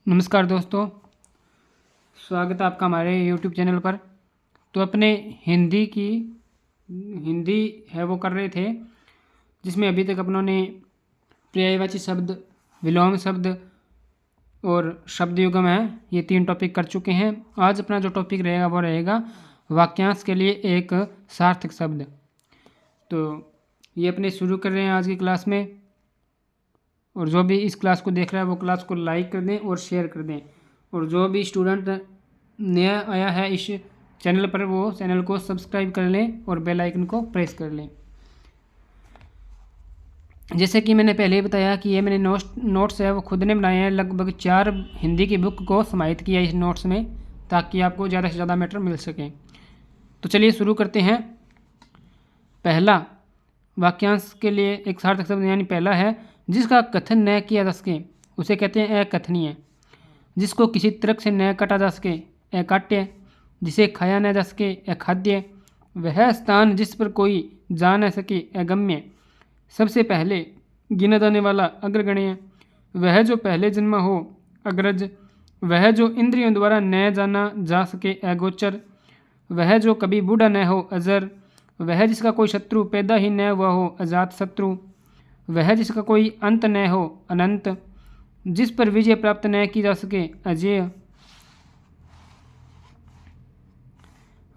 नमस्कार दोस्तों, स्वागत है आपका हमारे YouTube चैनल पर। तो अपने हिंदी है वो कर रहे थे, जिसमें अभी तक अपनों ने पर्यायवाची शब्द, विलोम शब्द और शब्द युग्म है, ये 3 टॉपिक कर चुके हैं। आज अपना जो टॉपिक रहेगा वो रहेगा वाक्यांश के लिए एक सार्थक शब्द। तो ये अपने शुरू कर रहे हैं आज की क्लास में, और जो भी इस क्लास को देख रहा है वो क्लास को लाइक कर दें और शेयर कर दें। और जो भी स्टूडेंट नया आया है इस चैनल पर वो चैनल को सब्सक्राइब कर लें और बेल आइकन को प्रेस कर लें। जैसे कि मैंने पहले ही बताया कि ये मैंने नोट्स है वो खुद ने बनाए हैं। लगभग 4 हिंदी की बुक को समाहित किया इस नोट्स में, ताकि आपको ज़्यादा से ज़्यादा मैटर मिल सके। तो चलिए शुरू करते हैं। पहला वाक्यांश के लिए एक सार्थक शब्द यानी पहला है, जिसका कथन न किया जा सके उसे कहते हैं अकथनीय। जिसको किसी तर्क से न काटा जा सके अकाट्य। जिसे खाया न जा सके अखाद्य। वह स्थान जिस पर कोई जा न सके अगम्य। सबसे पहले गिना जाने वाला अग्रगण्य। वह जो पहले जन्मा हो अग्रज। वह जो इंद्रियों द्वारा न जाना जा सके अगोचर। वह जो कभी बूढ़ा न हो अजर। वह जिसका कोई शत्रु पैदा ही न हुआ हो अजात शत्रु। वह जिसका कोई अंत न हो अनंत। जिस पर विजय प्राप्त न की जा सके अजेय।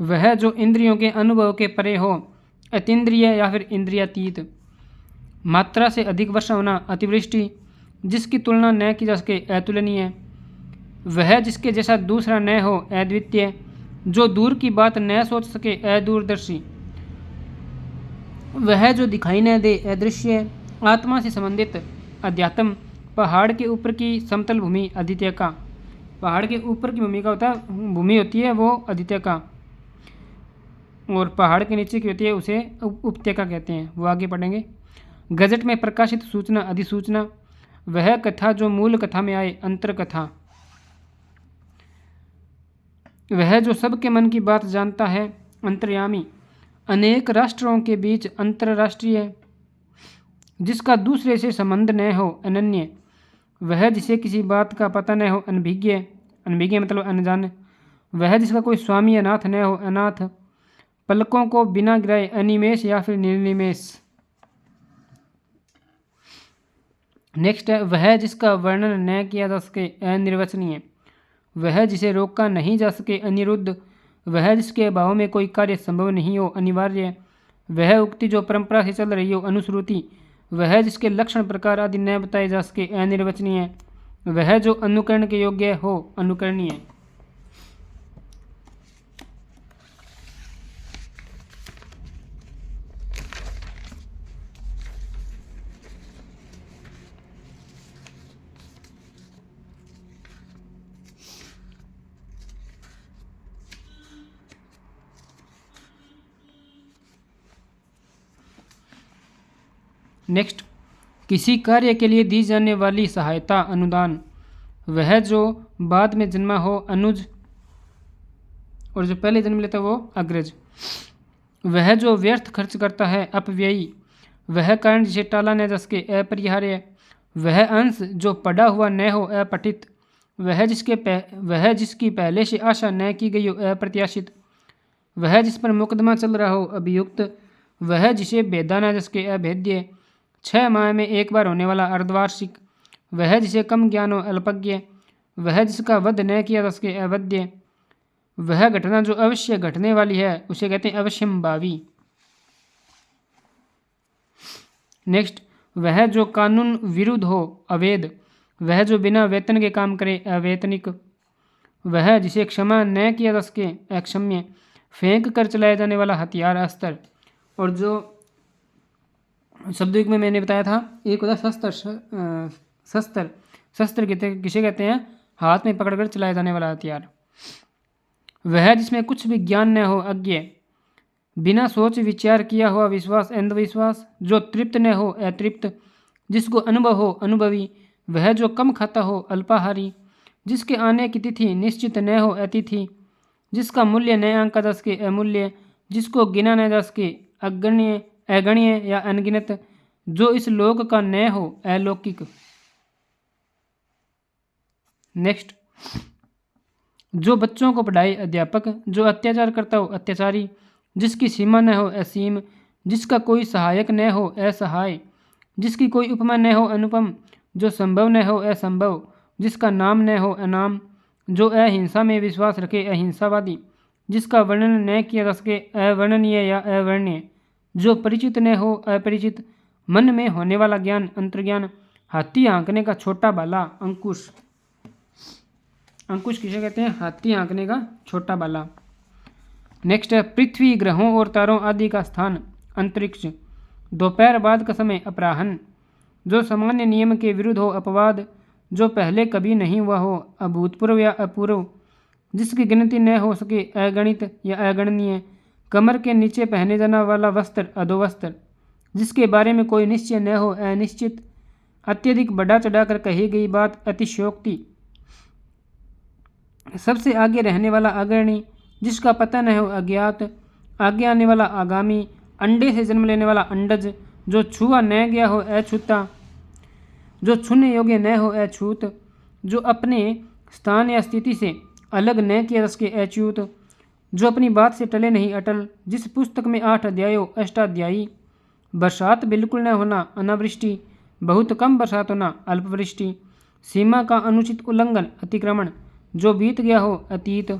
वह जो इंद्रियों के अनुभव के परे हो अतीन्द्रिय या फिर इंद्रियातीत। मात्रा से अधिक वर्षा होना अतिवृष्टि। जिसकी तुलना न की जा सके अतुलनीय। वह जिसके जैसा दूसरा न हो अद्वितीय। जो दूर की बात न सोच सके अदूरदर्शी। वह जो दिखाई न दे अदृश्य। आत्मा से संबंधित अध्यात्म। पहाड़ के ऊपर की समतल भूमि अद्वितीय का। पहाड़ के ऊपर की भूमि होती है वो अद्वितीय का, और पहाड़ के नीचे की होती है उसे उपत्यका कहते हैं। वो आगे पढ़ेंगे। गजट में प्रकाशित सूचना अधिसूचना। वह कथा जो मूल कथा में आए अंतर कथा। वह जो सबके मन की बात जानता है अंतर्यामी। अनेक राष्ट्रों के बीच अंतर्राष्ट्रीय। जिसका दूसरे से संबंध न हो अनन्य। वह जिसे किसी बात का पता न हो अनभिज्ञ। अनभिज्ञ मतलब अनजान। वह जिसका कोई स्वामी अनाथ न हो अनाथ। पलकों को बिना गिराए अनिमेष या फिर निर्निमेष। नेक्स्ट है, वह जिसका वर्णन न किया जा सके अनिर्वचनीय। वह जिसे रोका नहीं जा सके अनिरुद्ध। वह जिसके अभाव में कोई कार्य संभव नहीं हो अनिवार्य। वह उक्ति जो परंपरा से चल रही हो अनुश्रुति। वह जिसके लक्षण प्रकार आदि न बताए जा सके अनिर्वचनीय। वह जो अनुकरण के योग्य हो अनुकरणीय। नेक्स्ट, किसी कार्य के लिए दी जाने वाली सहायता अनुदान। वह जो बाद में जन्मा हो अनुज, और जो पहले जन्म लेता है वो अग्रज। वह जो व्यर्थ खर्च करता है अपव्ययी। वह कारण जिसे टाला न जा सके अपरिहार्य। वह अंश जो पढ़ा हुआ न हो अपठित। वह जिसकी पहले से आशा न की गई हो अप्रत्याशित। वह जिस पर मुकदमा चल रहा हो अभियुक्त। वह जिसे भेदा न जा सके अभेद्य। 6 माह में एक बार होने वाला अर्धवार्षिक। वह जिसे कम ज्ञान हो अल्पज्ञ। वह जिसका वध न किया जा सके अवध्य। वह घटना जो अवश्य घटने वाली है उसे कहते हैं अवश्यंभावी। नेक्स्ट, वह जो कानून विरुद्ध हो अवैध। वह जो बिना वेतन के काम करे अवैतनिक। वह जिसे क्षमा न किया जा सके अक्षम्य। फेंक कर चलाया जाने वाला हथियार अस्त्र। और जो शब्द में मैंने बताया था, एक होता है शस्त्र। शस्त्र किसे कहते हैं? हाथ में पकड़कर चलाया जाने वाला हथियार। वह जिसमें कुछ भी ज्ञान न हो अज्ञ। बिना सोच विचार किया हुआ विश्वास अंधविश्वास। जो तृप्त न हो अतृप्त। जिसको अनुभव हो अनुभवी। वह जो कम खाता हो अल्पाहारी। जिसके आने की तिथि निश्चित न हो अतिथि। जिसका मूल्य न आंका जा सके अमूल्य। जिसको गिना न जा सके अगण्य या अनगिनत। जो इस लोक का न हो अलौकिक। नेक्स्ट, जो बच्चों को पढ़ाए अध्यापक, जो अत्याचार करता हो अत्याचारी, जिसकी सीमा न हो असीम, जिसका कोई सहायक न हो असहाय, जिसकी कोई उपमा न हो अनुपम, जो संभव न हो असंभव, जिसका नाम न हो अनाम, जो अहिंसा में विश्वास रखे अहिंसावादी, जिसका वर्णन न किया जा सके अवर्णनीय या अवर्ण्य, जो परिचित न हो अपरिचित, मन में होने वाला ज्ञान अंतर्ज्ञान, हाथी हाँकने का छोटा बाला अंकुश। अंकुश किसे कहते हैं? हाथी हाँकने का छोटा बाला। नेक्स्ट है पृथ्वी, ग्रहों और तारों आदि का स्थान अंतरिक्ष। दोपहर बाद का समय अपराह्न। जो सामान्य नियम के विरुद्ध हो अपवाद, जो पहले कभी नहीं हुआ हो अभूतपूर्व या अपूर्व, जिसकी गिनती न हो सके अगणित या अगणनीय, कमर के नीचे पहने जाने वाला वस्त्र अधोवस्त्र, जिसके बारे में कोई निश्चय न हो अनिश्चित, अत्यधिक बढ़ा चढ़ाकर कही गई बात अतिशयोक्ति, सबसे आगे रहने वाला अग्रणी, जिसका पता न हो अज्ञात, आगे आने वाला आगामी, अंडे से जन्म लेने वाला अंडज, जो छुआ न गया हो अछूता, जो छूने योग्य न हो अछूत, जो अपने स्थान या स्थिति से अलग न किया जा सके अच्युत, जो अपनी बात से टले नहीं अटल, जिस पुस्तक में 8 अध्यायों अष्टाध्यायी, बरसात बिल्कुल न होना अनावृष्टि, बहुत कम बरसात होना अल्पवृष्टि, सीमा का अनुचित उल्लंघन अतिक्रमण, जो बीत गया हो अतीत,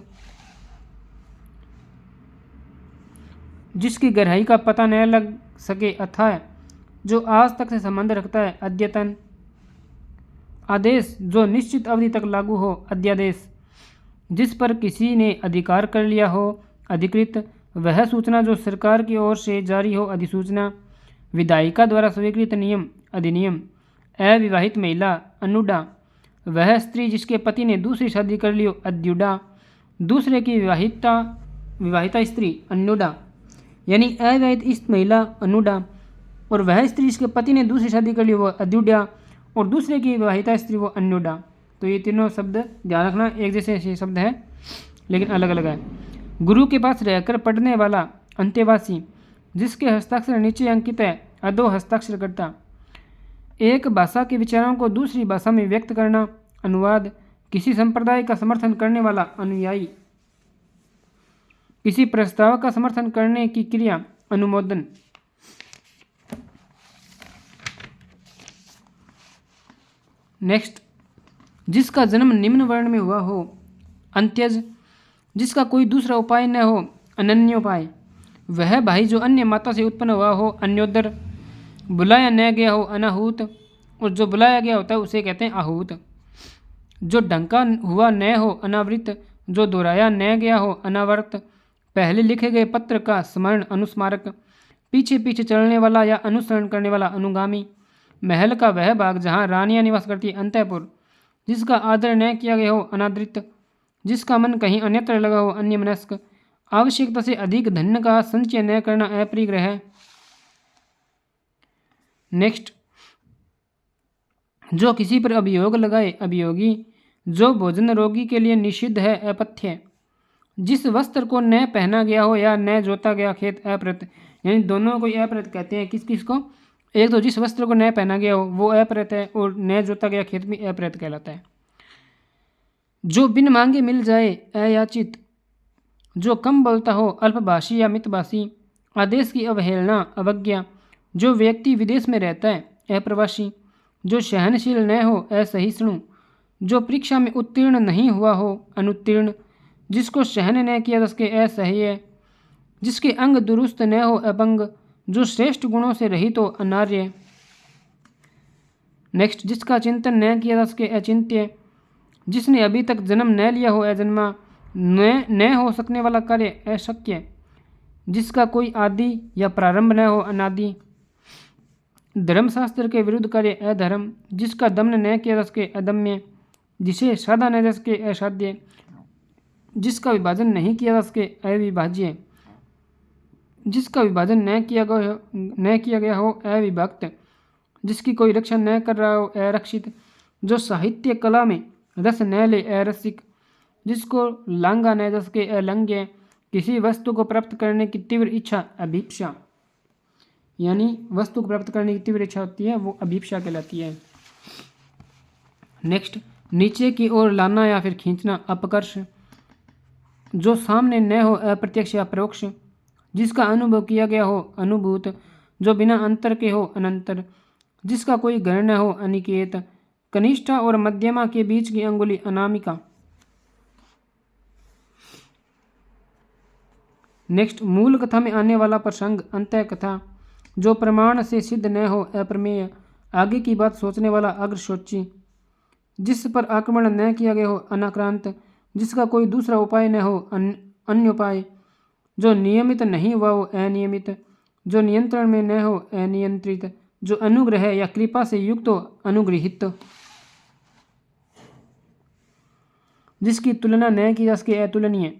जिसकी गहराई का पता न लग सके अथाह, जो आज तक से संबंध रखता है अद्यतन, आदेश जो निश्चित अवधि तक लागू हो अध्यादेश, जिस पर किसी ने अधिकार कर लिया हो अधिकृत, वह सूचना जो सरकार की ओर से जारी हो अधिसूचना, विधायिका द्वारा स्वीकृत नियम अधिनियम, अविवाहित महिला अनुडा, वह स्त्री जिसके पति ने दूसरी शादी कर ली हो अद्युडा, दूसरे की विवाहिता स्त्री अनुडा, यानी अविवाहित महिला अनुडा, और वह स्त्री जिसके पति ने दूसरी शादी कर ली वो अद्युडा, और दूसरे की विवाहिता स्त्री वो अन्युडा। तो ये तीनों शब्द ध्यान रखना, एक जैसे ऐसे शब्द हैं लेकिन अलग अलग है। गुरु के पास रहकर पढ़ने वाला अंत्यवासी, जिसके हस्ताक्षर नीचे अंकित है अधो हस्ताक्षर करता, एक भाषा के विचारों को दूसरी भाषा में व्यक्त करना अनुवाद, किसी संप्रदाय का समर्थन करने वाला अनुयायी, किसी प्रस्ताव का समर्थन करने की क्रिया अनुमोदन। नेक्स्ट, जिसका जन्म निम्न वर्ण में हुआ हो अंत्यज, जिसका कोई दूसरा उपाय न हो अनन्योपाय, वह भाई जो अन्य माता से उत्पन्न हुआ हो अन्योदर, बुलाया न गया हो अनाहूत, और जो बुलाया गया होता है उसे कहते हैं आहूत, जो ढंका हुआ न हो अनावृत, जो दोहराया न गया हो अनावर्त, पहले लिखे गए पत्र का स्मरण अनुस्मारक, पीछे पीछे चलने वाला या अनुसरण करने वाला अनुगामी, महल का वह भाग जहाँ रानियाँ निवास करती अंतःपुर, जिसका आदर न किया गया हो अनादृत, जिसका मन कहीं अन्यत्र लगा हो अन्यमनस्क, आवश्यकता से अधिक धन का संचय न करना अपरिग्रह। नेक्स्ट, जो किसी पर अभियोग लगाए अभियोगी, जो भोजन रोगी के लिए निषिद्ध है अपथ्य, जिस वस्त्र को न पहना गया हो या न जोता गया खेत अप्रत, यानी दोनों को अप्रत कहते हैं। किस किस को? एक तो जिस वस्त्र को न पहना गया हो वो अप्रत है, और न जोता गया खेत भी अप्रत कहलाता है। जो बिन मांगे मिल जाए अयाचित, जो कम बोलता हो अल्पभाषी या मितभाषी, आदेश की अवहेलना अवज्ञा, जो व्यक्ति विदेश में रहता है अप्रवासी, जो सहनशील न हो असहिष्णु, जो परीक्षा में उत्तीर्ण नहीं हुआ हो अनुत्तीर्ण, जिसको सहन न किया जा सके असह्य, जिसके अंग दुरुस्त न हो अपंग, जो श्रेष्ठ गुणों से रहित हो अनार्य। नेक्स्ट, जिसका चिंतन न किया जा सके अचिंत्य, जिसने अभी तक जन्म न लिया हो अजन्मा, न हो सकने वाला कार्य अशक्य, जिसका कोई आदि या प्रारंभ न हो अनादि, धर्मशास्त्र के विरुद्ध कार्य अधर्म, जिसका दमन न किया जा सके अदम्य, जिसे साधा न जा सके असाध्य, जिसका विभाजन नहीं किया जा सके अविभाज्य, जिसका विभाजन न किया गया हो अविभक्त, जिसकी कोई रक्षा न कर रहा हो अरक्षित, जो साहित्य कला में रस न ले अरसिक, जिसको लांगा न जा सके अलंघ्य, किसी वस्तु को प्राप्त करने की तीव्र इच्छा अभीप्सा, यानी वस्तु को प्राप्त करने की तीव्र इच्छा होती है वो अभीप्सा कहलाती है। नेक्स्ट, नीचे की ओर लाना या फिर खींचना अपकर्ष। जो सामने न हो अप्रत्यक्ष या परोक्ष। जिसका अनुभव किया गया हो अनुभूत। जो बिना अंतर के हो अनंतर। जिसका कोई घर न हो अनिकेत। कनिष्ठा और मध्यमा के बीच की अंगुली अनामिका। नेक्स्ट, मूल कथा में आने वाला प्रसंग अंतः कथा। जो प्रमाण से सिद्ध न हो अप्रमेय। आगे की बात सोचने वाला अग्रसोची। जिस पर आक्रमण न किया गया हो अनाक्रांत। जिसका कोई दूसरा उपाय न हो अन्य उपाय। जो नियमित नहीं हुआ हो अनियमित। जो नियंत्रण में न हो अनियंत्रित। जो अनुग्रह या कृपा से युक्त हो अनुगृहित। जिसकी तुलना न की जा सके अतुलनीय।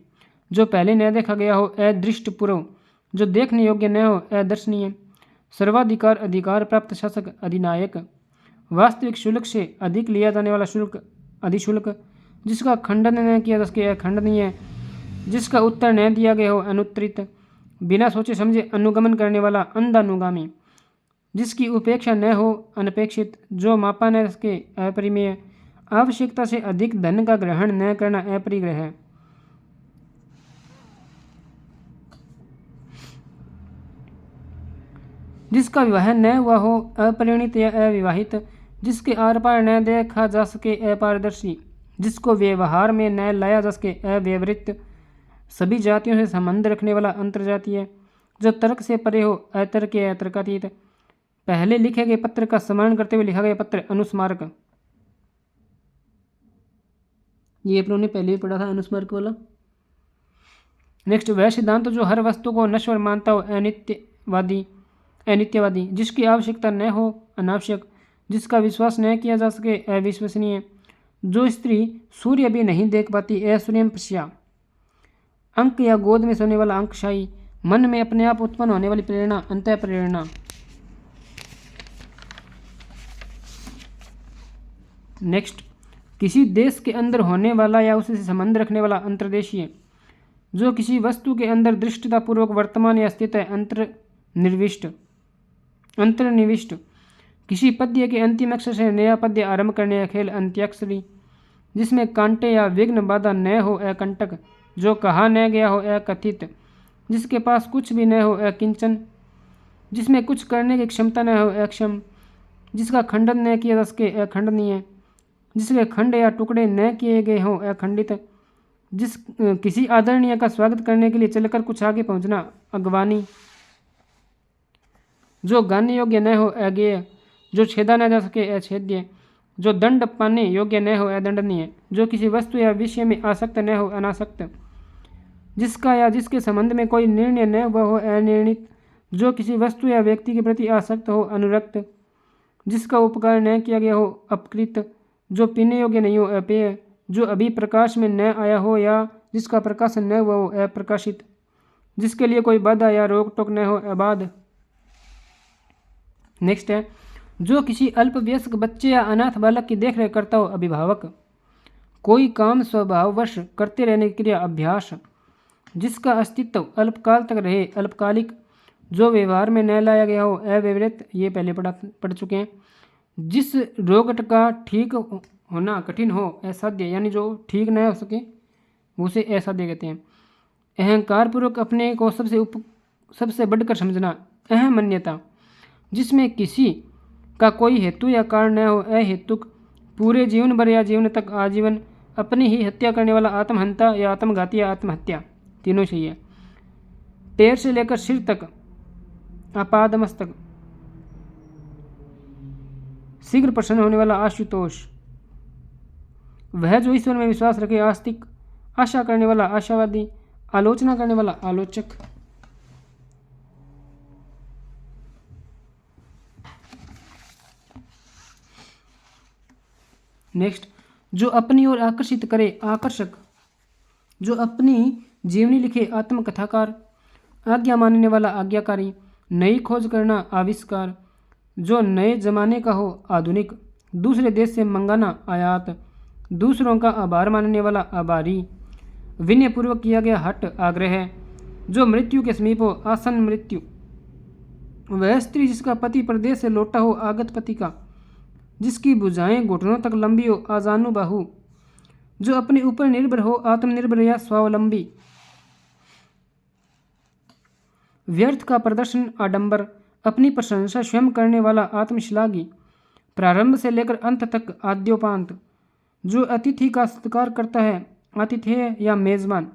जो पहले न देखा गया हो अदृष्टपूर्व। जो देखने योग्य न हो अदर्शनीय। सर्वाधिकार अधिकार प्राप्त शासक अधिनायक। वास्तविक शुल्क से अधिक लिया जाने वाला शुल्क अधिशुल्क। जिसका खंडन न किया जा सके अखंडनीय। जिसका उत्तर न दिया गया हो अनुत्तरित। बिना सोचे समझे अनुगमन करने वाला अंधानुगामी। जिसकी उपेक्षा न हो अनपेक्षित। जो मापा न सके अपरिमेय। आवश्यकता से अधिक धन का ग्रहण न करना अपरिग्रह। जिसका विवाह न हुआ हो अपरिणित या अविवाहित। जिसके आर पार न देखा जा सके अपारदर्शी। जिसको व्यवहार में न लाया जा सके अव्यवृत। सभी जातियों से संबंध रखने वाला अंतर्जातीय। जो तर्क से परे हो अतर्क या तर्कातीत। पहले लिखे गए पत्र का स्मरण करते हुए लिखा गया पत्र अनुस्मारक। ये अपनों ने पहले ही पढ़ा था अनुस्मारक वाला। नेक्स्ट, वह सिद्धांत जो हर वस्तु को नश्वर मानता हो अनित्यवादी। जिसकी आवश्यकता न हो अनावश्यक। जिसका विश्वास न किया जा सके अविश्वसनीय। जो स्त्री सूर्य भी नहीं देख पाती असूर्यंपश्या। अंक या गोद में सोने वाला अंकशाही। मन में अपने आप उत्पन्न होने वाली प्रेरणा अंतः प्रेरणा। नेक्स्ट, किसी देश के अंदर होने वाला या उससे संबंध रखने वाला अंतर्देशीय। जो किसी वस्तु के अंदर दृष्टतापूर्वक वर्तमान या स्थित है अंतर्निविष्ट। किसी पद्य के अंतिम अक्षर से नया पद्य आरंभ करने का खेल अंत्याक्षरी। जिसमें कांटे या विघ्न बाधा न हो अकंटक। जो कहा न गया हो अकथित। जिसके पास कुछ भी न हो अकिंचन। जिसमें कुछ करने की क्षमता न हो अक्षम। जिसका खंडन न किया जा सके अखंडनीय। जिसके खंड या टुकड़े न किए गए हों अखंडित। किसी आदरणीय का स्वागत करने के लिए चलकर कुछ आगे पहुंचना अगवानी। जो गान्य योग्य न हो अज्ञेय। जो छेदा न जा सके अछेद्य। जो दंड पाने योग्य न हो अदंडनीय। जो किसी वस्तु या विषय में आसक्त न हो अनासक्त। जिसका या जिसके संबंध में कोई निर्णय न हुआ हो अनिर्णित। जो किसी वस्तु या व्यक्ति के प्रति आसक्त हो अनुरक्त। जिसका उपकार न किया गया हो अपकृत। जो पीने योग्य नहीं हो अपेय। जो अभी प्रकाश में न आया हो या जिसका प्रकाशन न हुआ हो अप्रकाशित। जिसके लिए कोई बाधा या रोक टोक न हो अबाध। नेक्स्ट है, जो किसी अल्पवयस्क बच्चे या अनाथ बालक की देखरेख करता हो अभिभावक। कोई काम स्वभाववश करते रहने की क्रिया अभ्यास। जिसका अस्तित्व अल्पकाल तक रहे अल्पकालिक। जो व्यवहार में न लाया गया हो अव्यवहित। ये पहले पढ़ चुके हैं। जिस रोग का ठीक होना कठिन हो असाध्य, यानी जो ठीक न हो सके उसे असाध्य कहते हैं। अहंकार पूर्वक अपने को सबसे बढ़कर समझना अहमन्यता। जिसमें किसी का कोई हेतु या कारण न हो अहेतुक। पूरे जीवन भर या जीवन तक आजीवन अपनी ही हत्या करने वाला आत्महंता या आत्मघाती या आत्महत्या, तीनों सही है। पैर से लेकर सिर तक आपादमस्तक। शीघ्र प्रसन्न होने वाला आशुतोष। वह जो ईश्वर में विश्वास रखे आस्तिक। आशा करने वाला आशावादी। आलोचना करने वाला आलोचक। नेक्स्ट, जो अपनी ओर आकर्षित करे आकर्षक। जो अपनी जीवनी लिखे आत्मकथाकार। आज्ञा मानने वाला आज्ञाकारी। नई खोज करना आविष्कार। जो नए जमाने का हो आधुनिक। दूसरे देश से मंगाना आयात। दूसरों का आभार मानने वाला आभारी। विनयपूर्वक किया गया हट आग्रह। जो मृत्यु के समीप हो आसन मृत्यु। वह स्त्री जिसका पति प्रदेश से लौटा हो आगत पति का। जिसकी भुजाएं घुटनों तक लंबी हो, आजानु बाहु, जो अपने ऊपर निर्भर हो, आत्मनिर्भर या स्वावलंबी। व्यर्थ का प्रदर्शन, आडंबर, अपनी प्रशंसा स्वयं करने वाला, आत्मश्लाघी, प्रारंभ से लेकर अंत तक, आद्योपांत, जो अतिथि का सत्कार करता है, आतिथेय या मेजबान।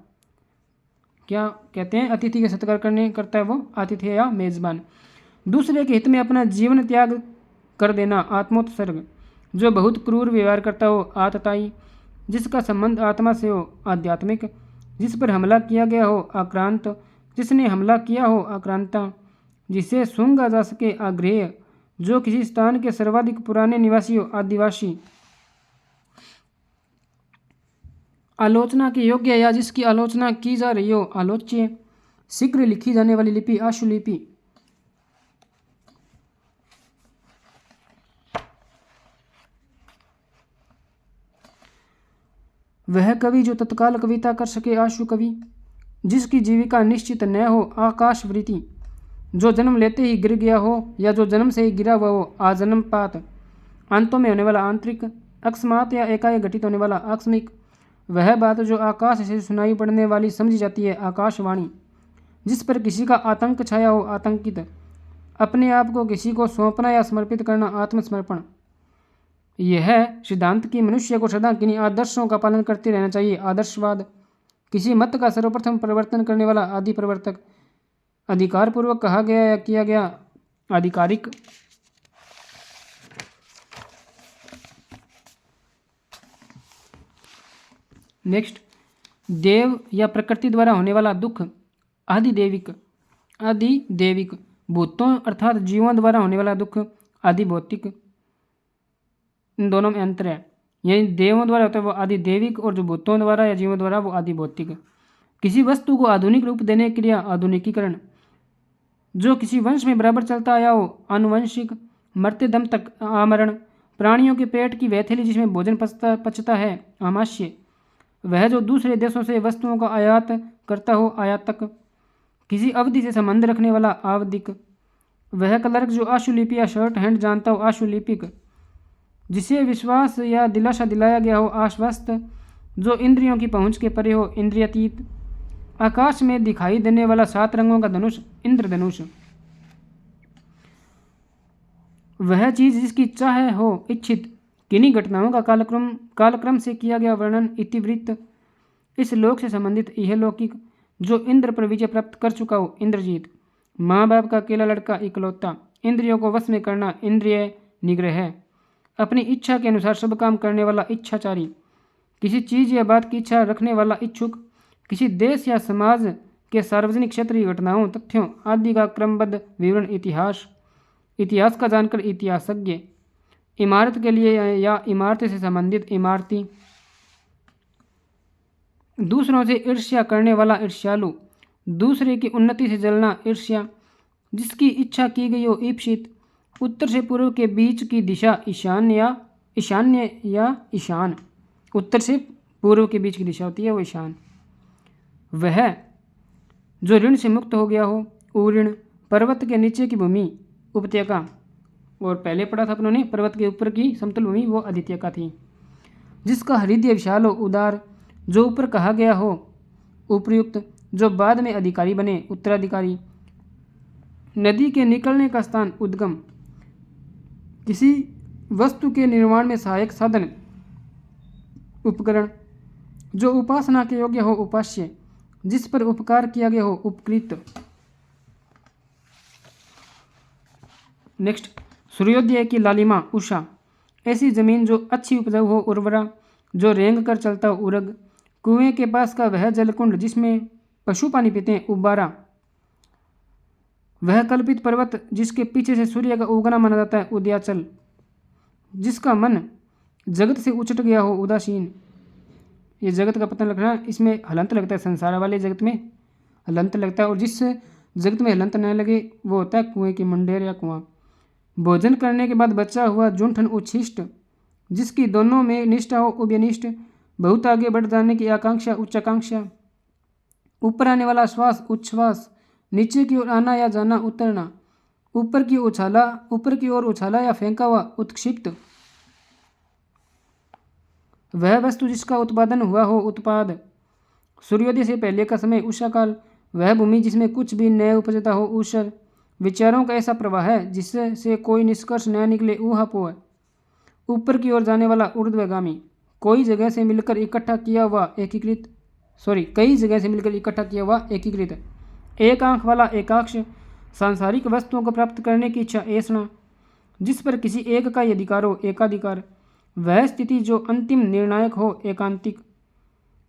क्या कहते हैं? अतिथि का सत्कार करने करता है वो आतिथेय या मेजबान। दूसरे के हित में अपना जीवन त्याग कर देना, आत्मोत्सर्ग, जो बहुत क्रूर व्यवहार करता हो, आतताई, जिसका संबंध आत्मा से हो, आध्यात्मिक, जिस पर हमला किया गया हो, आक्रांत, जिसने हमला किया हो, आक्रांता, जिसे सूंघा जा सके, आग्रेय, जो किसी स्थान के सर्वाधिक पुराने निवासी हो, आदिवासी। आलोचना के योग्य या जिसकी आलोचना की जा रही हो, आलोच्य। शीघ्र लिखी जाने वाली लिपि, आशुलिपि। वह कवि जो तत्काल कविता कर सके, आशु कवि। जिसकी जीविका निश्चित न हो, आकाशवृत्ति, जो जन्म लेते ही गिर गया हो या जो जन्म से ही गिरा हुआ हो, आजन्मपात, अंतों में होने वाला आंतरिक, अकस्मात या एकाएक घटित होने वाला, आकस्मिक, वह बात जो आकाश से सुनाई पड़ने वाली समझी जाती है, आकाशवाणी, जिस पर किसी का आतंक छाया हो, आतंकित, अपने आप को किसी को सौंपना या समर्पित करना, आत्मसमर्पण। यह सिद्धांत कि मनुष्य को सदा किन्हीं आदर्शों का पालन करते रहना चाहिए, आदर्शवाद, किसी मत का सर्वप्रथम परिवर्तन करने वाला, आदि प्रवर्तक, अधिकारपूर्वक कहा गया या किया गया, आधिकारिक। नेक्स्ट, देव या प्रकृति द्वारा होने वाला दुख, आदिदेविक, आदिदेविक, भूतों अर्थात जीवों द्वारा होने वाला दुख, आदिभौतिक। इन दोनों में अंतर है, यानी देवों द्वारा होता है वो आदिदेविक और जो भूतों द्वारा या जीवों द्वारा वो आदिभौतिक। किसी वस्तु को आधुनिक रूप देने की क्रिया, आधुनिकीकरण, जो किसी वंश में बराबर चलता आया हो, आनुवंशिक, मरते दम तक, आमरण, प्राणियों के पेट की वैथेली जिसमें भोजन पचता है, आमाश्य, वह जो दूसरे देशों से वस्तुओं का आयात करता हो, आयातक, किसी अवधि से संबंध रखने वाला, आवधिक, वह क्लर्क जो आशुलिपि या शॉर्ट हैंड जानता हो, आशुलिपिक, जिसे विश्वास या दिलासा दिलाया गया हो, आश्वस्त, जो इंद्रियों की पहुंच के परे हो, इंद्रियातीत, आकाश में दिखाई देने वाला 7 रंगों का धनुष, इंद्रधनुष, वह चीज जिसकी चाह हो, इच्छित, किन्हीं घटनाओं का कालक्रम से किया गया वर्णन, इतिवृत्त, इस लोक से संबंधित इहलौकिक, जो इंद्र पर विजय प्राप्त कर चुका हो, इंद्रजीत, माँ बाप का अकेला लड़का, इकलौता, इंद्रियों को वश में करना, इंद्रिय निग्रह, अपनी इच्छा के अनुसार सब काम करने वाला, इच्छाचारी, किसी चीज या बात की इच्छा रखने वाला, इच्छुक, किसी देश या समाज के सार्वजनिक क्षेत्रीय घटनाओं, तथ्यों आदि का क्रमबद्ध विवरण, इतिहास, इतिहास का जानकर, इतिहासज्ञ, इमारत के लिए या इमारत से संबंधित, इमारती, दूसरों से ईर्ष्या करने वाला, ईर्ष्यालु, दूसरे की उन्नति से जलना, ईर्ष्या, जिसकी इच्छा की गई हो, ईप्सित, उत्तर से पूर्व के बीच की दिशा, ईशान्य या ईशान, उत्तर से पूर्व के बीच की दिशा होती है वो ईशान। वह जो ऋण से मुक्त हो गया हो, उऋण, पर्वत के नीचे की भूमि, उपत्यका, और पहले पढ़ा था अपनों ने पर्वत के ऊपर की समतल भूमि वो अधित्यका थी। जिसका हृदय विशाल हो, उदार, जो ऊपर कहा गया हो, उपयुक्त, जो बाद में अधिकारी बने, उत्तराधिकारी, नदी के निकलने का स्थान, उद्गम, किसी वस्तु के निर्माण में सहायक साधन, उपकरण, जो उपासना के योग्य हो, उपास्य, जिस पर उपकार किया गया हो, उपकृत। नेक्स्ट, सूर्योदय की लालिमा, उषा, ऐसी जमीन जो अच्छी उपजाऊ हो, उर्वरा, जो रेंग कर चलता हो, उरग, कुएं के पास का वह जलकुंड जिसमें पशु पानी पीते हैं, उबारा, वह कल्पित पर्वत जिसके पीछे से सूर्य का उगना माना जाता है, उदयाचल, जिसका मन जगत से उचट गया हो, उदासीन, ये जगत का पतन लगना, इसमें हलंत लगता है, संसार वाले जगत में हलंत लगता है, और जिस जगत में हलंत न लगे वो होता है कुएं की मंडेर या कुआं। भोजन करने के बाद बचा हुआ जूठन, उच्छिष्ट, जिसकी दोनों में निष्ठा हो, उभयनिष्ठ, बहुत आगे बढ़ जाने की आकांक्षा, उच्चाकांक्षा, ऊपर आने वाला श्वास, उच्छ्वास, नीचे की ओर आना या जाना, उतरना, ऊपर की ओर उछाला या फेंका हुआ, उत्क्षिप्त, वह वस्तु जिसका उत्पादन हुआ हो उत्पाद। सूर्योदय से पहले का समय उषा काल। वह भूमि जिसमें कुछ भी न उपजता हो ऊषर। विचारों का ऐसा प्रवाह है जिससे कोई निष्कर्ष न निकले ऊहापोह। ऊपर की ओर जाने वाला ऊर्ध्वगामी। कोई जगह से मिलकर इकट्ठा किया हुआ एकीकृत कई जगह से मिलकर इकट्ठा किया हुआ एकीकृत। एक आंख वाला एकाक्ष। सांसारिक वस्तुओं को प्राप्त करने की इच्छा ऐसा जिस पर किसी एक का अधिकार हो एकाधिकार। वह स्थिति जो अंतिम निर्णायक हो एकांतिक।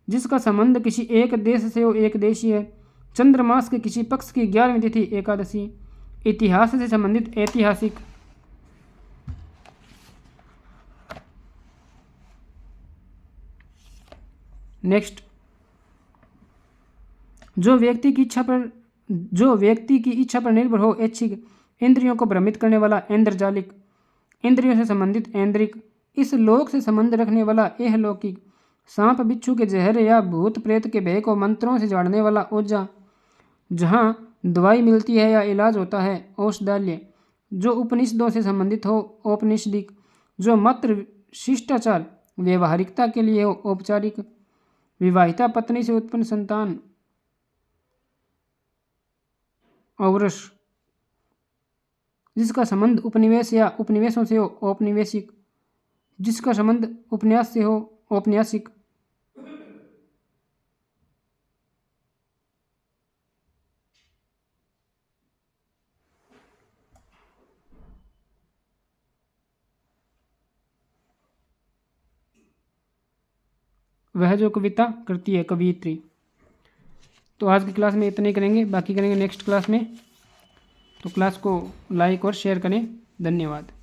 जिसका संबंध किसी एक देश से हो एक देशीय है। चंद्रमास के किसी पक्ष की 11वीं तिथि एकादशी। इतिहास से संबंधित ऐतिहासिक। नेक्स्ट, जो व्यक्ति की इच्छा पर निर्भर हो ऐच्छिक। इंद्रियों को भ्रमित करने वाला ऐन्द्रजालिक। इंद्रियों से संबंधित ऐन्द्रिक। इस लोक से संबंध रखने वाला एहलौकिक। सांप बिच्छू के जहर या भूत प्रेत के भय को मंत्रों से झाड़ने वाला ओझा। जहाँ दवाई मिलती है या इलाज होता है औषधालय। जो उपनिषदों से संबंधित हो औपनिषदिक। जो मात्र शिष्टाचार व्यवहारिकता के लिए हो औपचारिक। विवाहिता पत्नी से उत्पन्न संतान औरस। जिसका संबंध उपनिवेश या उपनिवेशों से हो औपनिवेशिक। जिसका संबंध उपन्यास से हो औपन्यासिक। वह जो कविता करती है कवियत्री। तो आज की क्लास में इतने ही करेंगे, बाकी करेंगे नेक्स्ट क्लास में। तो क्लास को लाइक और शेयर करें। धन्यवाद।